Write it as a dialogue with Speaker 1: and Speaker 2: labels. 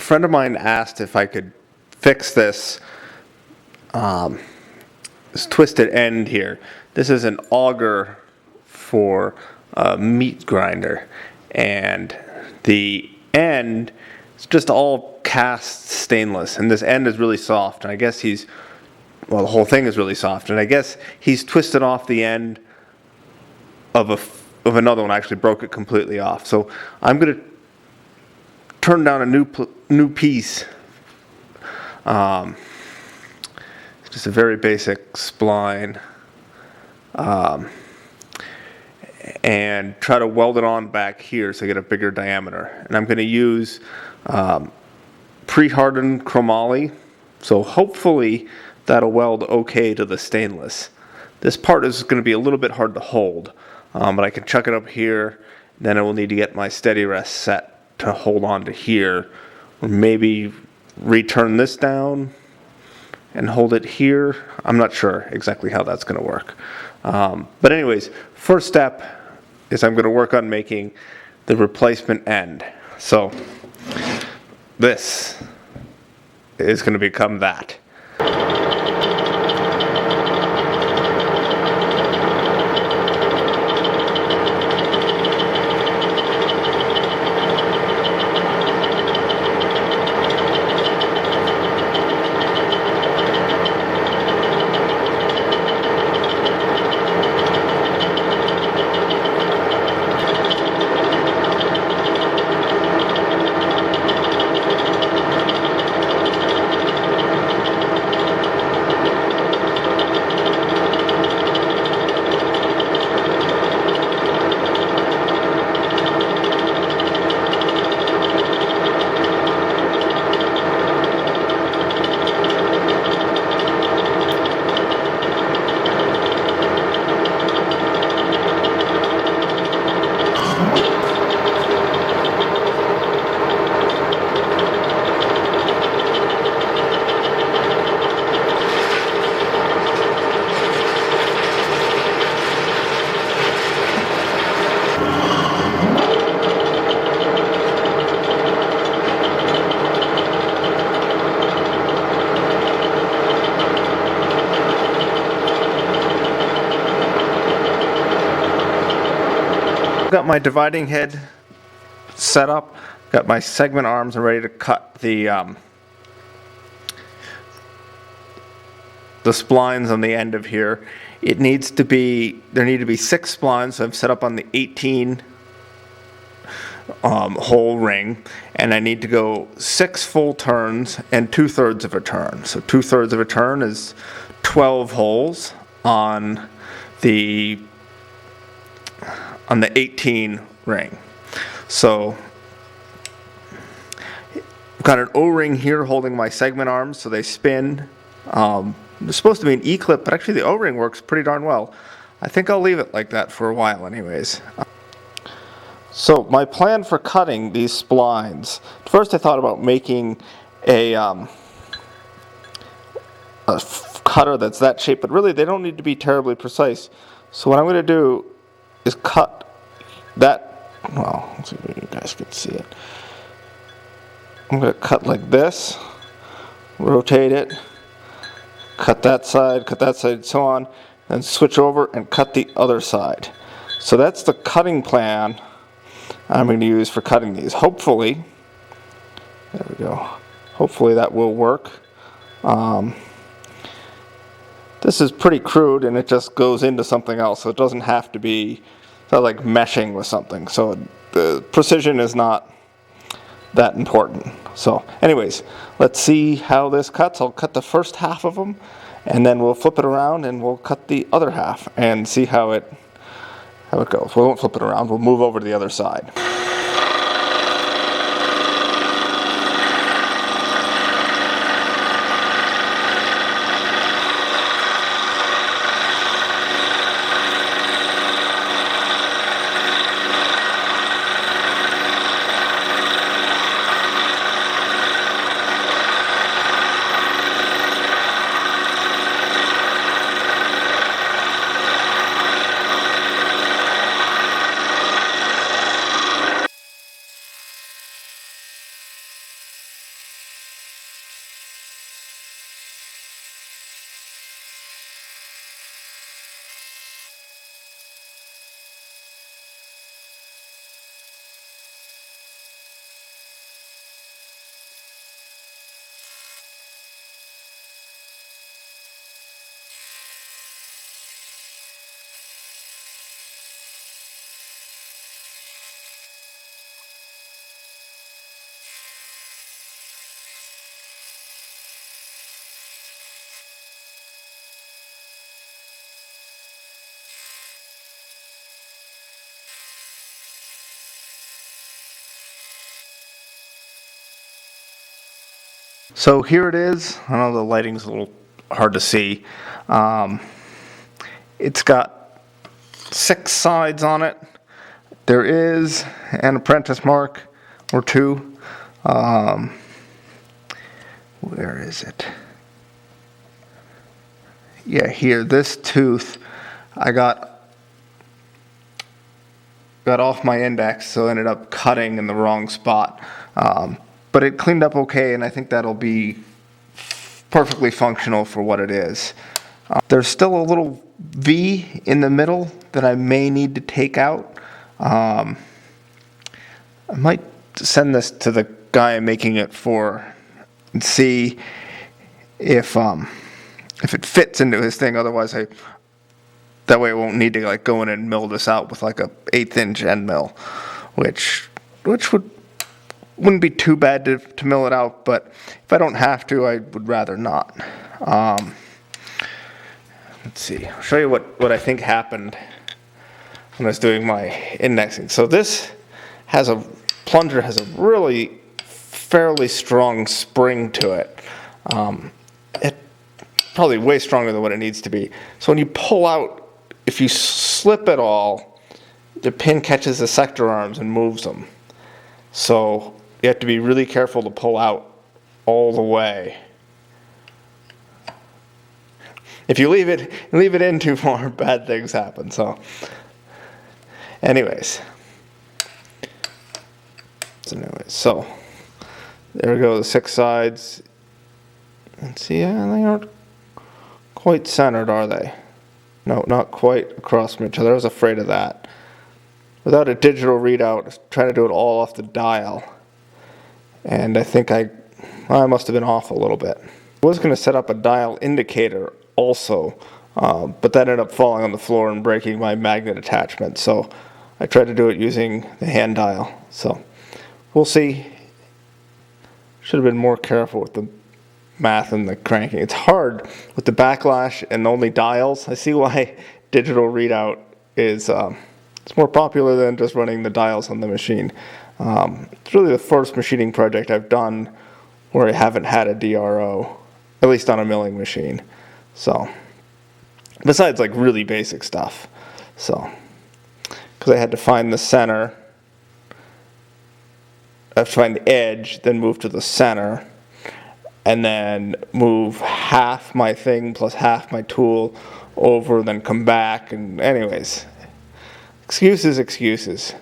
Speaker 1: friend of mine asked if I could fix this this twisted end here. This is an auger for a meat grinder, and the end is just all cast stainless, and this end is really soft, and I guess well, the whole thing is really soft, and I guess he's twisted off the end of another one. I actually broke it completely off. So I'm going to turn down a new piece. It's just a very basic spline, and try to weld it on back here so I get a bigger diameter. And I'm going to use pre-hardened chromoly, so hopefully that'll weld okay to the stainless. This part is going to be a little bit hard to hold, but I can chuck it up here. Then I will need to get my steady rest set to hold on to here, or maybe return this down and hold it here. I'm not sure exactly how that's going to work. But anyways, first step is I'm going to work on making the replacement end. So this is going to become that. Got my dividing head set up, got my segment arms and ready to cut the splines on the end of here. There need to be 6 splines, so I've set up on the 18 hole ring, and I need to go 6 full turns and 2/3 of a turn. So 2/3 of a turn is 12 holes on the 18 ring. So I've got an O-ring here holding my segment arms so they spin. There's supposed to be an E-clip, but actually the O-ring works pretty darn well. I think I'll leave it like that for a while anyways. So my plan for cutting these splines, first I thought about making a cutter that's that shape, but really they don't need to be terribly precise. So what I'm going to do is cut that, well, let's see if you guys can see it. I'm going to cut like this, rotate it, cut that side, so on, then switch over and cut the other side. So that's the cutting plan I'm going to use for cutting these. Hopefully, there we go, hopefully that will work. This is pretty crude and it just goes into something else, so it doesn't have to be like meshing with something. So the precision is not that important. So anyways, let's see how this cuts. I'll cut the first half of them and then we'll flip it around and we'll cut the other half and see how it goes. We won't flip it around, we'll move over to the other side. So here it is. I know the lighting's a little hard to see. It's got 6 sides on it. There is an apprentice mark or 2. Where is it? Yeah, here. This tooth I got off my index, so I ended up cutting in the wrong spot. But it cleaned up okay, and I think that'll be perfectly functional for what it is. There's still a little V in the middle that I may need to take out. I might send this to the guy I'm making it for and see if it fits into his thing. Otherwise, that way I won't need to like go in and mill this out with like a 1/8 inch end mill, which wouldn't be too bad to mill it out. But if I don't have to, I would rather not. Let's see. I'll show you what I think happened when I was doing my indexing. So this plunger has a really fairly strong spring to it. It probably way stronger than what it needs to be. So when you pull out, if you slip at all, the pin catches the sector arms and moves them. So you have to be really careful to pull out all the way. If you leave it in too far, bad things happen. So anyways, so there we go, the 6 sides. And see, they aren't quite centered, are they? No, not quite across from each other. I was afraid of that. Without a digital readout, I was trying to do it all off the dial. And I think I must have been off a little bit. I was going to set up a dial indicator also, but that ended up falling on the floor and breaking my magnet attachment. So I tried to do it using the hand dial. So we'll see. Should have been more careful with the math and the cranking. It's hard with the backlash and only dials. I see why digital readout is it's more popular than just running the dials on the machine. It's really the first machining project I've done where I haven't had a DRO, at least on a milling machine. So besides like really basic stuff. So because I had to find the center, I have to find the edge, then move to the center, and then move half my thing plus half my tool over, then come back. And anyways, excuses.